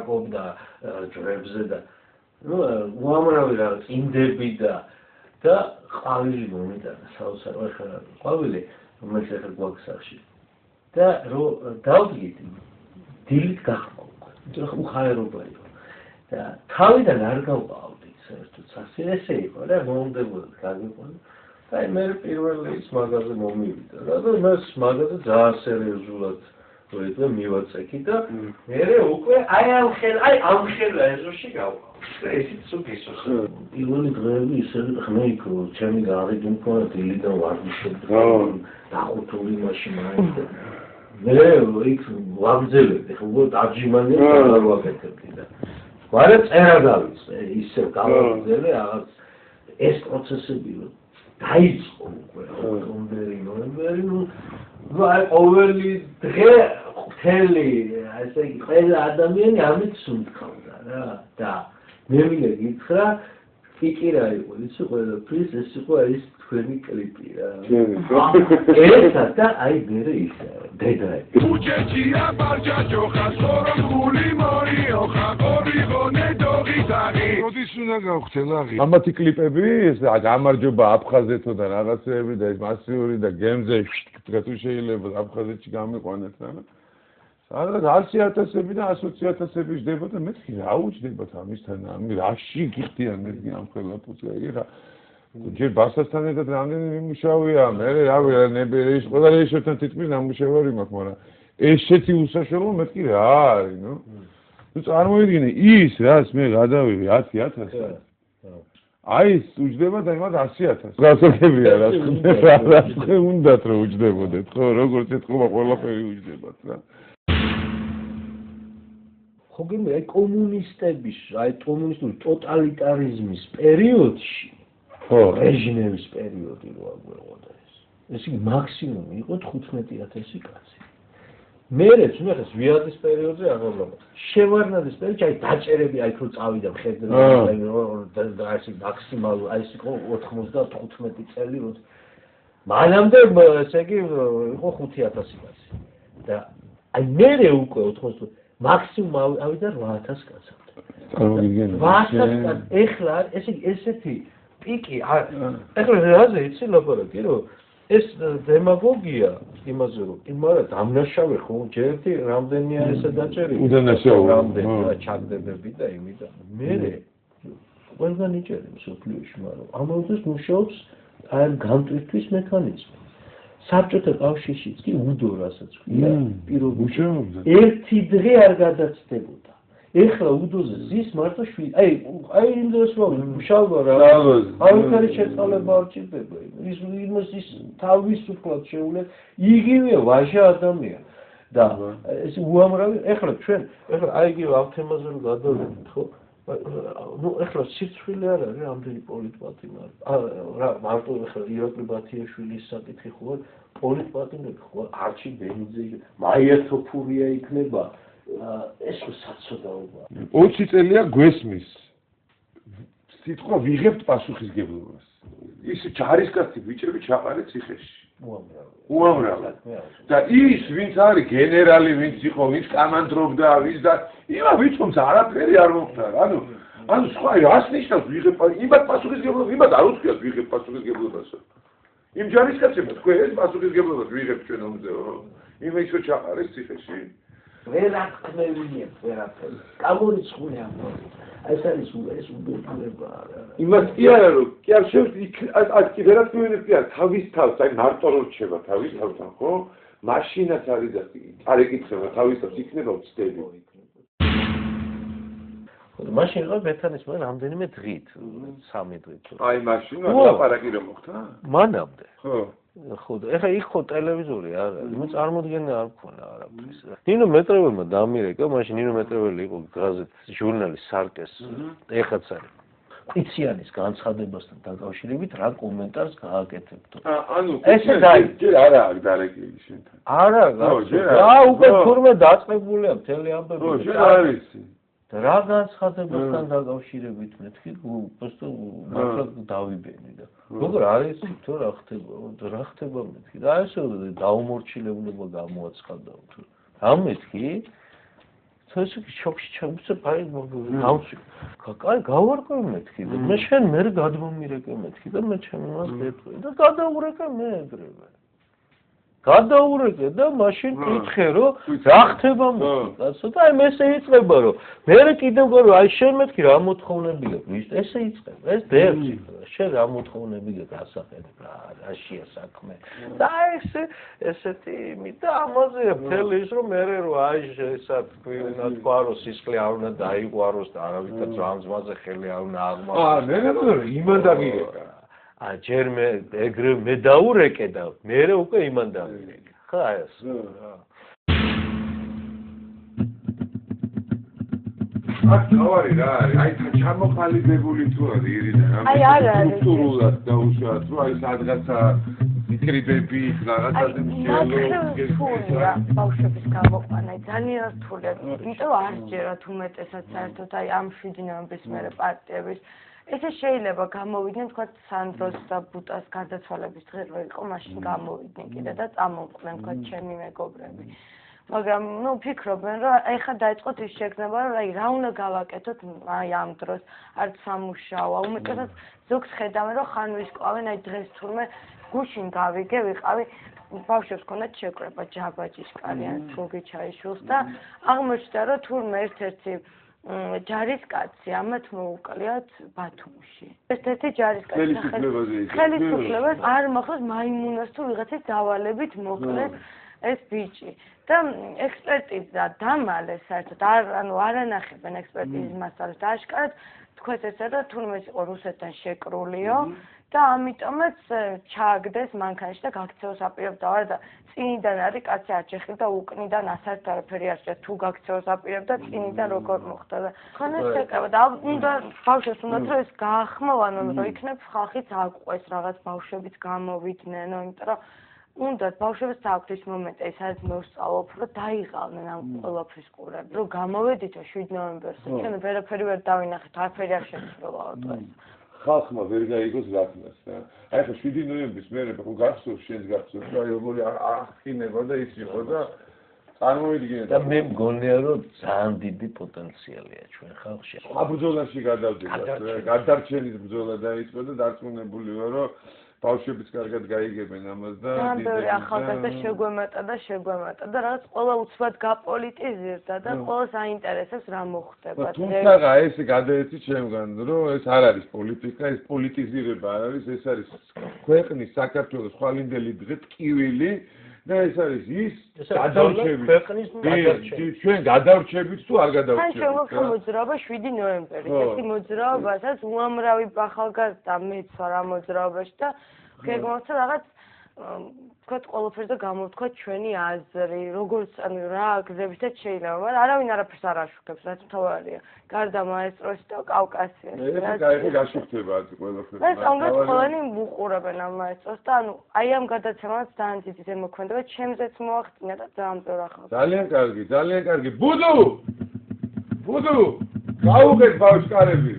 ლაპარაკობდა ჯვრებზე და უამრავი რაღაც იმდები და ყვავილი მომიტანა საოცარ ახლა ყვავილი რომელიც ახლა გვაქვს სახში და რომ დავდგით დილით გახმა უკვე უხარერობა იყო და თავიდან არ გავყავდით საერთოდ სახში ესე იყო რა მომდებოდა გაგიყვანა და მე პირველი ის მაგაზე მომივიდა და მე მაგაზე ძალიან სერიოზულად ვეძა მივაწექი და მე უკვე აი ამ ხელა ეზოში გავყავ ესიც სულ პირველი დღეები ისე ხმე იქ ჩემი გარეთ მქონდა დილიდან ვარჯიშობდი დახუთული მაშინ მაინც მე იქ ვაგზელებდი ხო დაჯიმანია არ ვაკეთებდი და ვარა წერა გავიწყე ისე გავაგზელე რაღაც ეს პროცესები დაიწყო უკვე ოქტომბერი ნოემბერი აი ყოველი დღე მთელი ესე იგი ყველა ადამიანი ამით სუნთქავდა რა და მე მინდა გითხრა კი რა იყო იცი ყველაფრის ეს იყო ის თქვენი კლიპი რა ესა და აი მე ისე დედაი უჩეჩია ბარჯაჯო ხასორო გული მორიო ხაკორიღო ნედოღი დაღი როდის უნდა გავხდე ლაღი ამათი კლიპები ეს გამარჯობა აფხაზეთო და რაღაცეები და ეს მასიური და გემზე თუ შეიძლება აფხაზეთში გამიყვანეთ რა სადაც 100,000-ები და 120,000-ები ჯდება და მეთქი რა უჯდებათ ამისთან ამი რაში გიხდიან მეთქი ამ ხელაფუძე ეხა ჯერ ბასასთან ერთად რამდენი მიმუშავია მე რავი ეს ყველა რეჟისორთან თითქმის ნამუშევარი მაქვს მაგრამ ესეთი უსაშუალო მეთქი რა არის ნუ წარმოიდგინე ის რაც მე გადავიღე 10,000 აი ეს უჯდება და იმათ 100,000 გასაგებია რა თქმა უნდა რომ უჯდებოდეთ ხო როგორც ეთქობა ყველაფერი უჯდებათ რა ხო გინდა აი კომუნისტების აი კომუნისტური ტოტალიტარიზმის პერიოდში ხო რეჟიმების პერიოდი რო აგვეყოდა ეს იგი მაქსიმუმი იყო 15,000 კაცი მერეც ნუ ახლა ვიადის პერიოდზე აღავლაბა შევარნაძის პერიოდში აი დაჭერები აი რო წავიდა მხედრე და ეს მაქსიმალურ აი ეს იყო 95 წელი რო მანამდე ესე იგი იყო 5,000 კაცი და აი მერე უკვე 80 მაქსიმუმ ავიდა 8,000 კაცამდე. წარმოგიდგენთ. 8,000 კაცი ეხლა ესეთი პიკი ეხლა რაზე იცი ლაპარაკი რომ ეს დემაგოგია იმაზე რომ იმარა დამნაშავე ხო ჯერდი რამდენია ესე დაჭერილი უდანაშაულო რამდენია ჩაგდებები და იმიდა მერე ყველგან იჭერე მსოფლიოში მაგრამ ამავდროულად მუშაობს აი გამტვირთვის მექანიზმი საბჭოთა კავშირშიც კი უდო რასაც ქვია პირობებში ერთი დღე არ გადაცდებოდა ეხლა უდოზე ზის მარტო აი იმ დროს მუშაობა რა აუქარი შეწყალება არ ჭირდება ის თავისუფლად შეუძლია იგივე ვაჟა ადამიანი და ეს უამრავი ეხლა ჩვენ ეხლა აი იგივე ამ თემაზე რომ გადავიდეთ ხო ну ეხლა სიცხვილი არ არის ამდენი პოლიტპატიმარი რა მარტო ეხლა ირაკლი ბათიაშვილის საკითხი ხო პოლიტპატიმარი ხო არჩი ბენიძე მაია თოფურია იქნება ეს საცოდაობა 20 წელია გვესმის სიტყვა ვიღებთ პასუხისგებლობას ის ჯარისკაცი ბიჭები ჩაყარეთ ციხეში უამრავად და ის ვინც არის გენერალი ვინც იყო ვინც კამანდრობდა ვინც და იმა ვიცხომს არაფერი არ მოხდა ანუ სხვა რას ნიშნავს ვიღებ იმათ პასუხისგებლობას იმათ არ უცხიათ ვიღებ პასუხისგებლობას იმ ჯარისკაცებმა თქვენ ეს პასუხისგებლობას ვიღებთ ჩვენ ომზეო იმ ისო ჩაყარეს ციხეში ვერაფერი გამორიცხული ამბობი ეს არის ეს უბედურება იმას კი არა რომ კი არ შეიძლება აქ კი ვერაფერი კი არა თავის თავს აი მარტო რო რჩება თავის თავთან ხო მაშინაც არის და არ ეკითხება თავის თავს იქნება ვწდები მაშინ რა მექანიზმი რამდენიმე დღით 3 დღით აი მაშინ ლაპარაკი რომ მოხდა მანამდე ხო ეხლა იქ ხო ტელევიზორი არ არის მე წარმოდგენა არ მქონა არაფრის ნინო მეტრეველმა დამირეკა მაშინ ნინო მეტრეველი იყო გაზეთ ჟურნალის სარკეს ეხაც არის ყიციანის განცხადებასთან დაკავშირებით რა კომენტარს გააკეთებდო ანუ ესე ჯერ არა აქ დარეკილი შენთან არა რა უკვე თურმე დაწყებულია მთელი ამბები ხო შენ არის რა განცხადებასთან დაკავშირებით მეთქი უბრალოდ მართლა დავიბენი და როგორ არის თუ რა ხდება მეთქი და ესე დაუმორჩილებლობა გამოაცხადა თუ რა მეთქი ეს კი შოქში ჩამოსე აი გავში კაი გავარკვევ მეთქი და მე შენ მე გადმომირეკე მეთქი და მე ჩემს დეტყვი და გადაურეკე მე ეგრევე გადაურეკე და მაშინ კითხე რომ რა ხდება მეთქი და აი ესე იწყება რომ მე კიდევ გქონდა რომ აი შენ მეთქი რა მოთხოვნები გაქვს ესე იწყება ეს დერჩი შენ რა მოთხოვნები გაქვს ასახეთ რა შია საქმე და ესეთი იმით და ამაზე მთელი ის რომ მე რომ აი ესა თქვი უნდა თქვა რომ სისხლი არ უნდა დაიყვაროს და არავითარ ძამძმაზე ხელი არ უნდა აღმოაჩინოს ნე იმან დაგირეკა ჯერ მე ეგრე მე დაურეკე და მე უკვე იმან დავირეკე ხა ეს თავარი რა არის აი ჩამოყალიბებული თუ არის ირინა აი არ არის სტრუქტურულად დაუშვათ რომ აი სადღაცა მიკრიბები რაღაცაზე მსჯელო ბავშვების გამოყვანა ძალიან რთულია იმიტომ არ ჯერათ უმეტესად საერთოდ აი ამ 7 ნოემბრის მერე პარტიების ესე შეიძლება გამოვიდნენ თქვა სანდროს და ბუტას გარდაცვალების დღე რო იყო მაშინ გამოვიდნენ კიდე და წამოვყვნენ თქვა ჩემი მეგობრები მაგრამ ნუ ფიქრობენ რომ ეხლა დაიწყოთ ის შეგრძნება რომ აი რა უნდა გავაკეთოთ აი ამ დროს არც სამუშაოა უმეტესად ზოგს ხედავენ რომ ხან ვისკლავენ აი დღეს თურმე გუშინ გავიგე ვიყავი ბავშვებს ჰქონდათ შეკრება ჯაბაჯიშკარი ან გოგი ჩაიშვილს და აღმოჩნდა რომ თურმე ერთ-ერთი ჯარისკაცი ამათ მოუკლიათ ბათუმში. ერთ-ერთი ჯარისკაცი ხელისუფლებას არ მოხდეს მაიმუნას თუ ვიღაცის დავალებით მოკლეს ეს ბიჭი. და ექსპერტიზა დამალეს საერთოდ ანუ არ ანახებენ ექსპერტიზის მასალას და აშკარად თქვეს ესე რომ თურმე ის იყო რუსეთთან შეკრულიო და ამიტომაც ჩააგდეს მანქანაში და გაქცევას აპირებდა და წინიდან არის კაცი აჭეხი და უკნიდან ასართ არაფერი არ შეჭ თუ გაქცევას აპირებდა წინიდან როგორ მოხდა და ხან ეს შეკრება და უნდა ბავშვებს უნდათ რომ ეს გაახმოვანონ რომ იქნებ ხალხიც აყვეს რაღაც ბავშვებიც გამოვიდნენ იმიტომ რომ უნდათ ბავშვებს აქვთ ის მომენტი სადაც მოსწავლობ რომ დაიღალნენ ამ ყველაფრის ყურები რომ გამოვედით 7 ნოემბერს ჩვენ ვერაფერი ვერ დავინახეთ არაფერი არ შეცვლა დღეს ხალხმა ვერ გაიგოს ლათნას და აი ხო 7 ნოემბრის მერე ხო გახსოვს შენს გახსოვს რა როგორი აღქინება და ის იყო და წარმოვიდგინე და მე მგონია რომ ძალიან დიდი პოტენციალია ჩვენ ხალხში აბრძოლაში გადავდივართ გადარჩენის ბრძოლა დაიწყო და დარწმუნებული ვარ რომ ბავშვებიც კარგად გაიგებენ ამას და დიდები ახალგაზრდა შეგვემატა და რაღაც ყველა უცბად გაპოლიტიზირდა და ყველას აინტერესებს რა მოხდება. თუმცა ეს გადაეცი ჩემგან რომ ეს არ არის პოლიტიკა, ეს პოლიტიზირება არ არის, ეს არის ქვეყნის საქართველოს ხვალინდელი დღე ტკივილი და ეს არის ის გადარჩევით ქვეყნის გადარჩევით ჩვენ გადარჩევით თუ არ გადარჩევით. ან შემოხდა მოძრაობა 7 ნოემბერი. ეს მოძრაობასაც უამრავი ახალგაზრდა მეც ვარ ამ მოძრაობაში და გეგმავთ რაღაც თქვათ ყველაფერზე გამოვთქვა ჩვენი აზრი, როგორც ანუ რა გზებითაც შეიძლება, მაგრამ არავინ არაფერს არ აშუქებს, რაც მთავარია. გარდა მაესტროს და კავკასიას. ეს კაი გაშუქდება ყველაფერი. ეს ამგად ყველანი უყურებენ ამ მაესტროს და ანუ აი ამ გადაცემას ძალიან დიდი ზემოქმედება ჩემზეც მოახდინა და ძალიან მწორ ახალ. ძალიან კარგი. ბუდუ! გაუღეთ ბავშვკარები.